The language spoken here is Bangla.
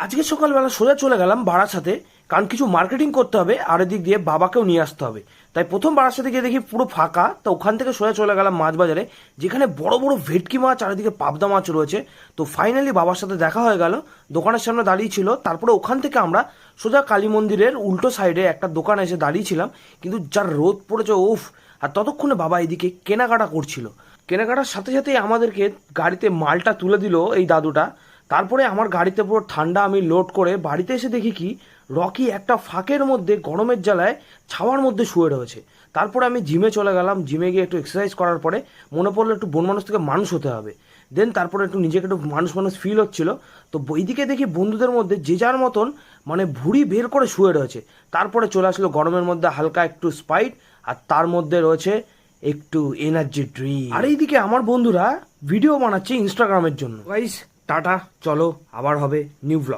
আজকে সকালবেলা সোজা চলে গেলাম বারাসাতে, কারণ কিছু মার্কেটিং করতে হবে আর এদিক দিয়ে বাবাকেও নিয়ে আসতে হবে। তাই প্রথম বারাসাতে গিয়ে দেখি পুরো ফাঁকা, তো ওখান থেকে সোজা চলে গেলাম মাছ বাজারে, যেখানে বড় বড় ভেটকি মাছ আর এদিকে পাবদা মাছ রয়েছে। তো ফাইনালি বাবার সাথে দেখা হয়ে গেল, দোকানের সামনে দাঁড়িয়ে ছিল। তারপরে ওখান থেকে আমরা সোজা কালী মন্দিরের উল্টো সাইডে একটা দোকানে এসে দাঁড়িয়েছিলাম, কিন্তু যার রোদ পড়েছে উফ! আর ততক্ষণে বাবা এদিকে কেনাকাটা করছিল। কেনাকাটার সাথে সাথেই আমাদেরকে গাড়িতে মালটা তুলে দিল এই দাদুটা। তারপরে আমার গাড়িতে পুরো ঠান্ডা আমি লোড করে বাড়িতে এসে দেখি কি রকি একটা ফাঁকের মধ্যে গরমের জ্বালায় ছাওয়ার মধ্যে শুয়ে রয়েছে। তারপরে আমি জিমে চলে গেলাম, জিমে গিয়ে একটু এক্সারসাইজ করার পরে মনে পড়লো একটু বন মানুষ থেকে মানুষ হতে হবে। দেন তারপরে একটু নিজেকে একটু মানুষ মানুষ ফিল হচ্ছিল। তো এইদিকে দেখি বন্ধুদের মধ্যে যে যার মতন মানে ভুঁড়ি বের করে শুয়ে রয়েছে। তারপরে চলে আসলো গরমের মধ্যে হালকা একটু স্প্রাইট, আর তার মধ্যে রয়েছে একটু এনার্জি ড্রিঙ্ক। আর এইদিকে আমার বন্ধুরা ভিডিও বানাচ্ছে ইনস্টাগ্রামের জন্য। গাইস টাটা, চলো আবার হবে নিউ ব্লগ।